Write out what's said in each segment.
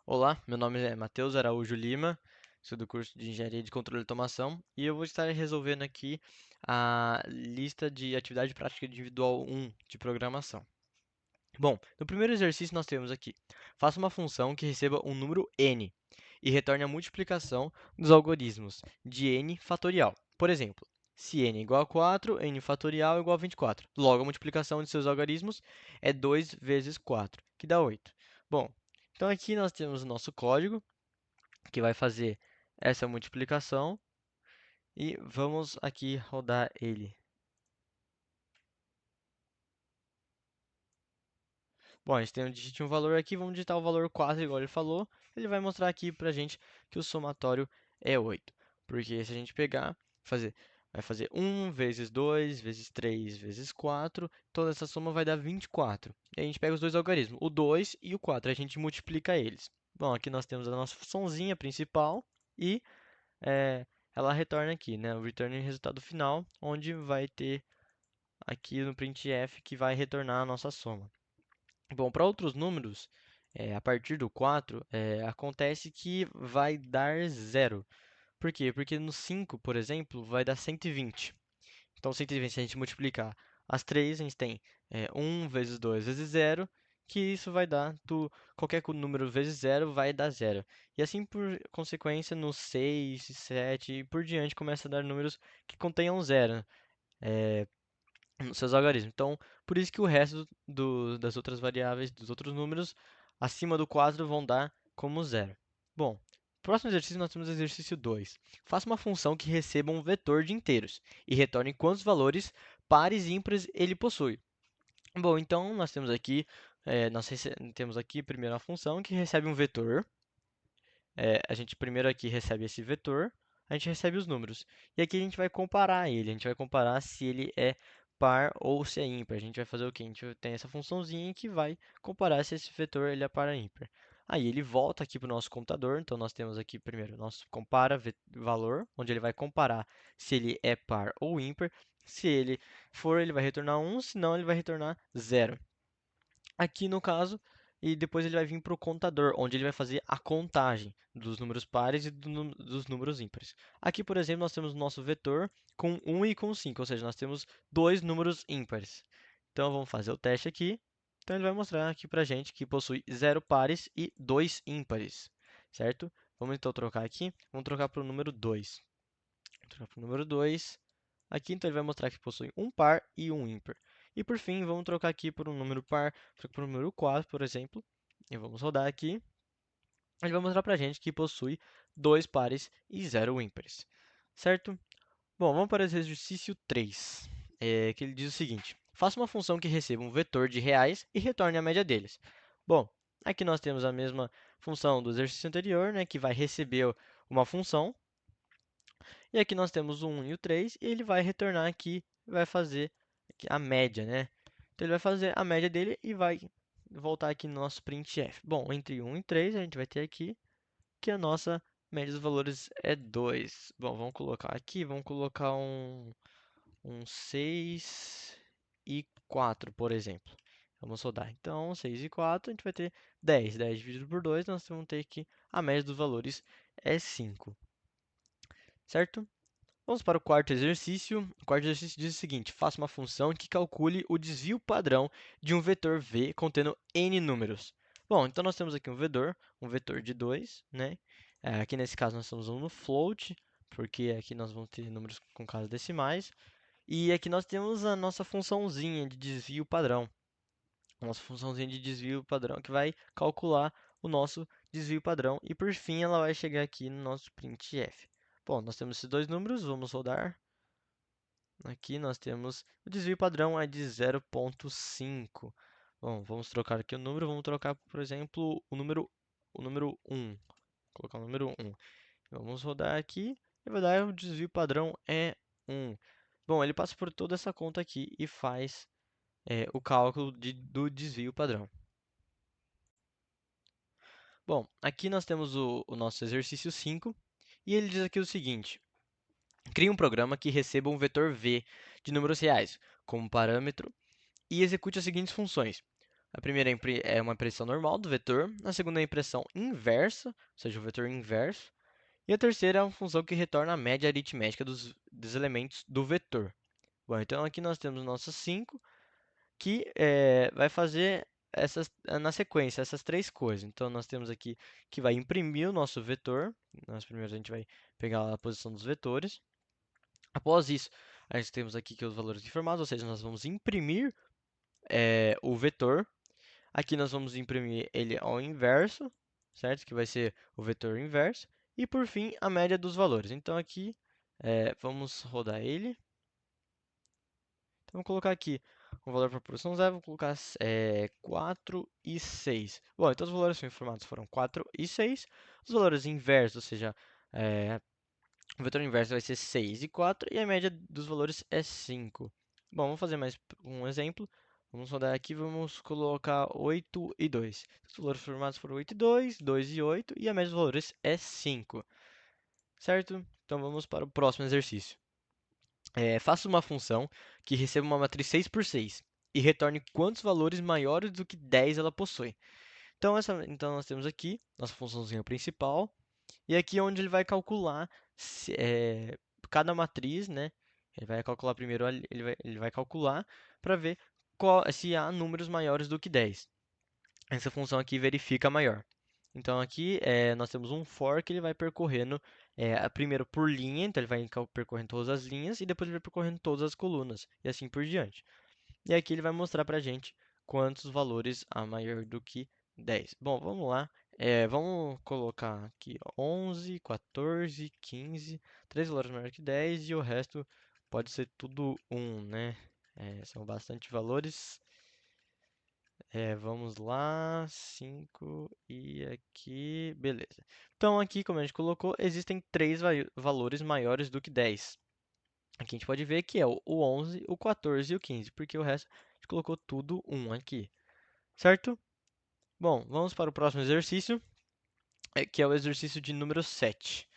Olá, meu nome é Matheus Araújo Lima, sou do curso de Engenharia de Controle e Automação e eu vou estar resolvendo aqui a lista de atividade prática individual 1 de programação. Bom, no primeiro exercício nós temos aqui: faça uma função que receba um número n e retorne a multiplicação dos algoritmos de n fatorial. Por exemplo, se n é igual a 4, n fatorial é igual a 24. Logo, a multiplicação de seus algoritmos é 2 vezes 4, que dá 8. Bom, então aqui nós temos o nosso código, que vai fazer essa multiplicação, e vamos aqui rodar ele. Bom, a gente tem um digite um valor aqui, vamos digitar o valor 4, igual ele falou. Ele vai mostrar aqui pra gente que o somatório é 8. Porque se a gente pegar, vai fazer 1 vezes 2 vezes 3 vezes 4, toda essa soma vai dar 24. E a gente pega os dois algarismos, o 2 e o 4, a gente multiplica eles. Bom, aqui nós temos a nossa funçãozinha principal e ela retorna aqui, né? O return é o resultado final, onde vai ter aqui no printf que vai retornar a nossa soma. Bom, para outros números, a partir do 4, acontece que vai dar zero. Por quê? Porque no 5, por exemplo, vai dar 120. Então, 120, se a gente multiplicar as 3, a gente tem 1 vezes 2 vezes zero, que isso vai dar, qualquer número vezes zero vai dar zero. E assim, por consequência, no 6, 7 e por diante, começa a dar números que contenham zero. Nos seus algarismos. Então, por isso que o resto das outras variáveis, dos outros números, acima do 4 vão dar como zero. Bom, próximo exercício nós temos o exercício 2. Faça uma função que receba um vetor de inteiros e retorne quantos valores pares e ímpares ele possui. Bom, então nós temos aqui, temos aqui primeiro a função que recebe um vetor. A gente primeiro aqui recebe esse vetor, a gente recebe os números. E aqui a gente vai comparar ele, a gente vai comparar se ele é par ou se é ímpar. A gente vai fazer o quê? A gente tem essa funçãozinha que vai comparar se esse vetor ele é par ou ímpar. Aí ele volta aqui para o nosso computador, então nós temos aqui primeiro o nosso compara valor, onde ele vai comparar se ele é par ou ímpar. Se ele for, ele vai retornar 1, se não, ele vai retornar 0 aqui no caso, e depois ele vai vir para o contador, onde ele vai fazer a contagem dos números pares e dos números ímpares. Aqui, por exemplo, nós temos o nosso vetor com 1 e com 5, ou seja, nós temos dois números ímpares. Então, vamos fazer o teste aqui. Então, ele vai mostrar aqui para a gente que possui 0 pares e 2 ímpares, certo? Vamos então trocar aqui, vamos trocar para o número 2. Trocar para o número 2. Aqui, então, ele vai mostrar que possui um par e um ímpar. E, por fim, vamos trocar aqui por um número par, por um número 4, por exemplo. E vamos rodar aqui. Ele vai mostrar para a gente que possui dois pares e zero ímpares. Certo? Bom, vamos para o exercício 3, que ele diz o seguinte. Faça uma função que receba um vetor de reais e retorne a média deles. Bom, aqui nós temos a mesma função do exercício anterior, né, que vai receber uma função. E aqui nós temos o 1 e o 3, e ele vai retornar aqui, vai fazer aqui a média, né? Então, ele vai fazer a média dele e vai voltar aqui no nosso printf. Bom, entre 1 e 3, a gente vai ter aqui que a nossa média dos valores é 2. Bom, vamos colocar aqui, vamos colocar um 6 e 4, por exemplo. Vamos rodar. Então, 6 e 4, a gente vai ter 10. 10 dividido por 2, nós vamos ter que a média dos valores é 5. Certo? Vamos para o quarto exercício. O quarto exercício diz o seguinte: faça uma função que calcule o desvio padrão de um vetor v contendo n números. Bom, então nós temos aqui um vetor de 2, né? Aqui nesse caso nós estamos usando float, porque aqui nós vamos ter números com casas decimais. E aqui nós temos a nossa funçãozinha de desvio padrão. Nossa funçãozinha de desvio padrão que vai calcular o nosso desvio padrão. E por fim ela vai chegar aqui no nosso printf. Bom, nós temos esses dois números, vamos rodar. Aqui nós temos o desvio padrão é de 0,5. Bom, vamos trocar aqui o número, vamos trocar, por exemplo, o número 1. Vou colocar o número 1. Vamos rodar aqui e vai dar o desvio padrão é 1. Bom, ele passa por toda essa conta aqui e faz o cálculo do desvio padrão. Bom, aqui nós temos o nosso exercício 5 e ele diz aqui o seguinte: crie um programa que receba um vetor v de números reais como parâmetro e execute as seguintes funções. A primeira é uma impressão normal do vetor, a segunda é a impressão inversa, ou seja, o vetor inverso, e a terceira é uma função que retorna a média aritmética dos elementos do vetor. Bom, então aqui nós temos nossas 5, que vai fazer na sequência essas três coisas. Então nós temos aqui que vai imprimir o nosso vetor. Nós primeiro a gente vai pegar a posição dos vetores. Após isso, a gente temos aqui que os valores informados, ou seja, nós vamos imprimir o vetor. Aqui nós vamos imprimir ele ao inverso, certo? Que vai ser o vetor inverso. E por fim, a média dos valores. Então aqui, vamos rodar ele. Então, vou colocar aqui o valor para posição 0, vou colocar 4 e 6. Bom, então os valores são informados foram 4 e 6. Os valores inversos, ou seja, o vetor inverso vai ser 6 e 4, e a média dos valores é 5. Bom, vamos fazer mais um exemplo. Vamos rodar aqui, vamos colocar 8 e 2. Os valores formados foram 8 e 2, 2 e 8, e a média dos valores é 5. Certo? Então vamos para o próximo exercício. Faça uma função que receba uma matriz 6 por 6 e retorne quantos valores maiores do que 10 ela possui. Então nós temos aqui nossa funçãozinha principal, e aqui é onde ele vai calcular cada matriz, né? Ele vai calcular primeiro, ele vai calcular para ver se há números maiores do que 10. Essa função aqui verifica maior. Então aqui nós temos um for que ele vai percorrendo primeiro por linha, então ele vai percorrendo todas as linhas e depois ele vai percorrendo todas as colunas e assim por diante. E aqui ele vai mostrar para a gente quantos valores há maior do que 10. Bom, vamos lá. Vamos colocar aqui 11, 14, 15, 3 valores maiores que 10 e o resto pode ser tudo 1, né? São bastante valores. Vamos lá, 5 e aqui, beleza. Então aqui, como a gente colocou, existem três valores maiores do que 10. Aqui a gente pode ver que é o 11, o 14 e o 15, porque o resto a gente colocou tudo 1 aqui, certo? Bom, vamos para o próximo exercício, que é o exercício de número 7.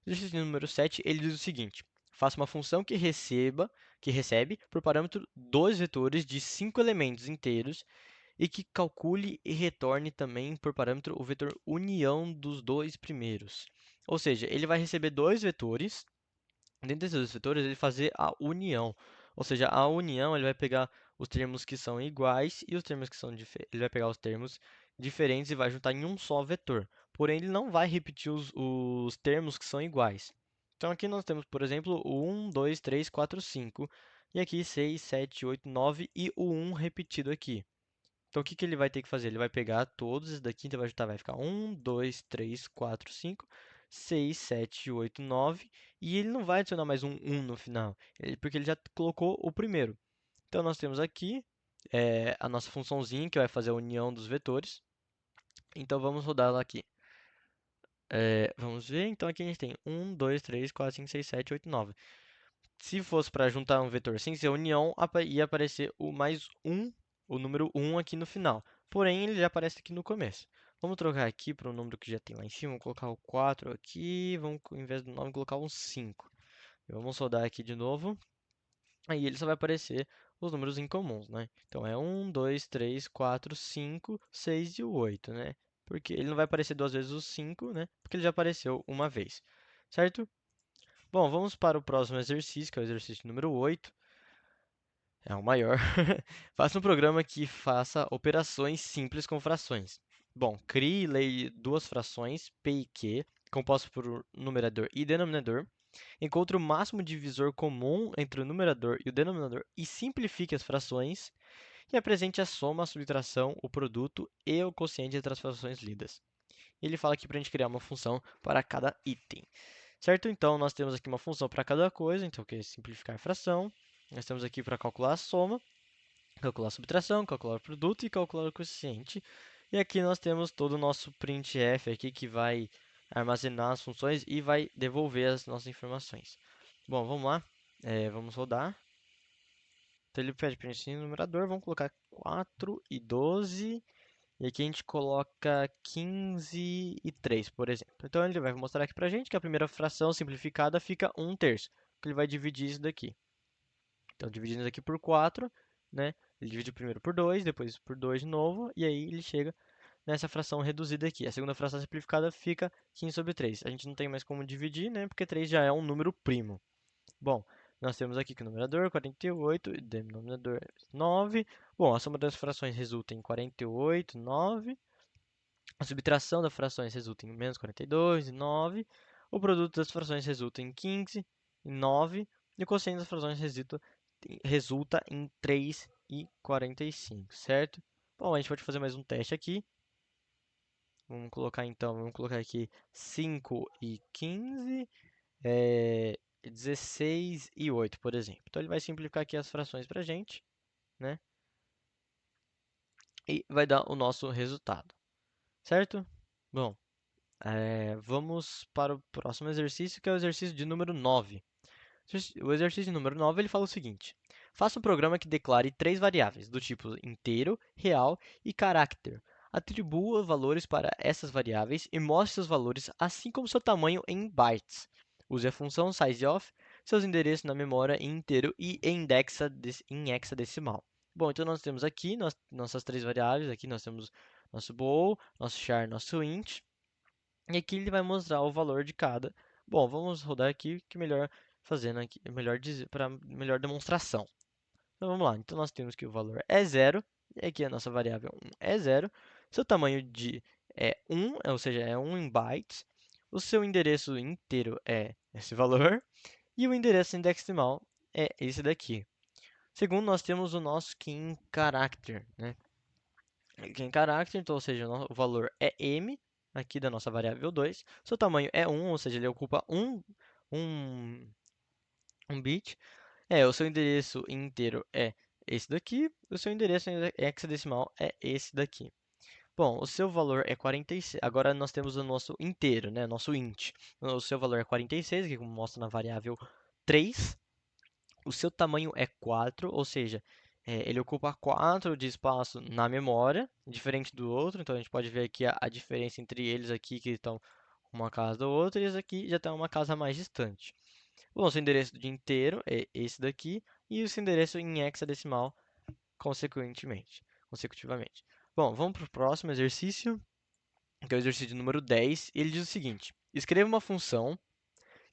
O exercício de número 7, ele diz o seguinte: faça uma função que recebe por parâmetro dois vetores de 5 elementos inteiros e que calcule e retorne também por parâmetro o vetor união dos dois primeiros. Ou seja, ele vai receber dois vetores, dentro desses dois vetores ele fazer a união. Ou seja, a união ele vai pegar os termos que são iguais e os termos que são diferentes. Ele vai pegar os termos diferentes e vai juntar em um só vetor. Porém, ele não vai repetir os termos que são iguais. Então aqui nós temos, por exemplo, o 1, 2, 3, 4, 5. E aqui 6, 7, 8, 9 e o 1 repetido aqui. Então, o que que ele vai ter que fazer? Ele vai pegar todos esses daqui, então vai juntar, vai ficar 1, 2, 3, 4, 5, 6, 7, 8, 9. E ele não vai adicionar mais um 1 no final, porque ele já colocou o primeiro. Então, nós temos aqui a nossa funçãozinha que vai fazer a união dos vetores. Então, vamos rodar ela aqui. Vamos ver, então aqui a gente tem 1, 2, 3, 4, 5, 6, 7, 8, 9. Se fosse para juntar um vetor sem ser união, ia aparecer o mais 1, o número 1 aqui no final. Porém, ele já aparece aqui no começo. Vamos trocar aqui para o número que já tem lá em cima. Vamos colocar o 4 aqui. Vamos, ao invés do 9, colocar um 5. E vamos rodar aqui de novo. Aí ele só vai aparecer os números incomuns, né? Então é 1, 2, 3, 4, 5, 6 e o 8, né? Porque ele não vai aparecer duas vezes o 5, né? Porque ele já apareceu uma vez, certo? Bom, vamos para o próximo exercício, que é o exercício número 8. É o maior. Faça um programa que faça operações simples com frações. Bom, crie e leia duas frações, P e Q, compostas por numerador e denominador. Encontre o máximo divisor comum entre o numerador e o denominador e simplifique as frações. E apresente a soma, a subtração, o produto e o quociente entre as frações lidas. Ele fala aqui para a gente criar uma função para cada item. Certo? Então, nós temos aqui uma função para cada coisa, então, que é simplificar a fração. Nós temos aqui para calcular a soma, calcular a subtração, calcular o produto e calcular o quociente. E aqui nós temos todo o nosso printf aqui que vai armazenar as funções e vai devolver as nossas informações. Bom, vamos lá. Vamos rodar. Então ele pede preencher o numerador, vamos colocar 4 e 12. E aqui a gente coloca 15 e 3, por exemplo. Então ele vai mostrar aqui pra gente que a primeira fração simplificada fica 1/3. Ele vai dividir isso daqui. Então, dividindo isso aqui por 4, né, Ele divide primeiro por 2, depois por 2 de novo, e aí ele chega nessa fração reduzida aqui. A segunda fração simplificada fica 15/3. A gente não tem mais como dividir, né? Porque 3 já é um número primo. Bom, nós temos aqui que o numerador 48, o denominador 9. Bom, a soma das frações resulta em 48, 9. A subtração das frações resulta em menos 42 e 9. O produto das frações resulta em 15 e 9. E o quociente das frações resulta em 3 e 45, certo? Bom, a gente pode fazer mais um teste aqui. Vamos colocar aqui 5 e 15, 16 e 8, por exemplo. Então ele vai simplificar aqui as frações para a gente, né? E vai dar o nosso resultado, certo? Bom, vamos para o próximo exercício, que é o exercício de número 9. O exercício de número 9 ele fala o seguinte: faça um programa que declare três variáveis, do tipo inteiro, real e carácter. Atribua valores para essas variáveis e mostre seus valores, assim como seu tamanho em bytes. Use a função sizeof, seus endereços na memória em inteiro e em hexadecimal. Bom, então nós temos aqui nossas três variáveis. Aqui nós temos nosso bool, nosso char, nosso int. E aqui ele vai mostrar o valor de cada. Bom, vamos rodar aqui, que melhor fazendo aqui, melhor dizer, para melhor demonstração. Então vamos lá. Então nós temos que o valor é zero, e aqui a nossa variável 1 é zero. Seu tamanho de é 1, ou seja, é 1 em bytes. O seu endereço inteiro é esse valor, e o endereço indexesimal é esse daqui. Segundo, nós temos o nosso key em character, né? Key em character, então, ou seja, o valor é m, aqui da nossa variável 2. Seu tamanho é 1, ou seja, ele ocupa um, um bit. O seu endereço inteiro é esse daqui. O seu endereço em hexadecimal é esse daqui. Bom, o seu valor é 46. Agora nós temos o nosso inteiro, né? Nosso int. O seu valor é 46, que mostra na variável 3. O seu tamanho é 4, ou seja, ele ocupa 4 de espaço na memória, diferente do outro. Então a gente pode ver aqui a diferença entre eles aqui, que estão uma casa da outra, e esse aqui já está uma casa mais distante. Bom, seu endereço de inteiro é esse daqui, e o seu endereço em hexadecimal consecutivamente. Bom, vamos para o próximo exercício, que é o exercício número 10. Ele diz o seguinte: escreva uma função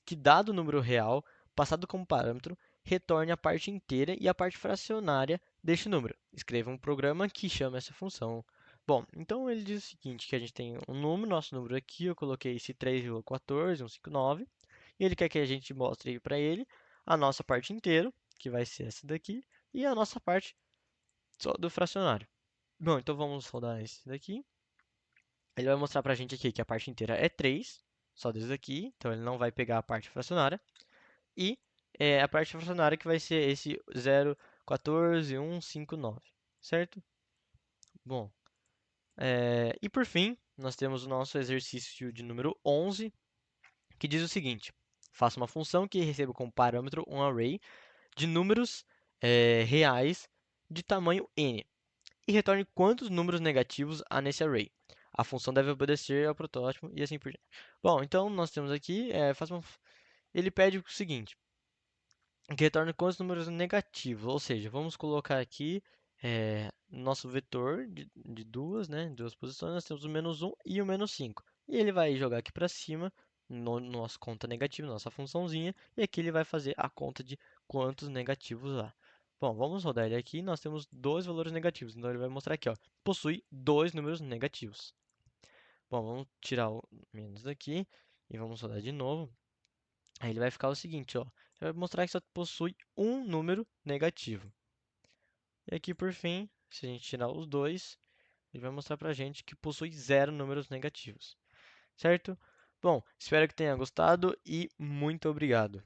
que, dado o número real passado como parâmetro, retorne a parte inteira e a parte fracionária deste número. Escreva um programa que chama essa função. Bom, então ele diz o seguinte, que a gente tem um número, nosso número aqui, eu coloquei esse 3,14159, e ele quer que a gente mostre para ele a nossa parte inteira, que vai ser essa daqui, e a nossa parte só do fracionário. Bom, então vamos rodar esse daqui. Ele vai mostrar para a gente aqui que a parte inteira é 3, só desse aqui, então ele não vai pegar a parte fracionária. E a parte fracionária que vai ser esse 0,14159, certo? Bom, e por fim, nós temos o nosso exercício de número 11, que diz o seguinte: faça uma função que receba como parâmetro um array de números reais de tamanho n e retorne quantos números negativos há nesse array. A função deve obedecer ao protótipo e assim por diante. Bom, então nós temos aqui, ele pede o seguinte: que retorne quantos números negativos, ou seja, vamos colocar aqui nosso vetor de duas, né, duas posições. Nós temos o -1 e o -5, e ele vai jogar aqui para cima no nosso conta negativo, nossa funçãozinha, e aqui ele vai fazer a conta de quantos negativos há. Bom, vamos rodar ele aqui. Nós temos dois valores negativos, então ele vai mostrar aqui, ó, possui dois números negativos. Bom, vamos tirar o menos daqui e vamos rodar de novo. Aí ele vai ficar o seguinte, ó, ele vai mostrar que só possui um número negativo. E aqui por fim, se a gente tirar os dois, ele vai mostrar pra gente que possui zero números negativos, certo? Bom, espero que tenha gostado e muito obrigado.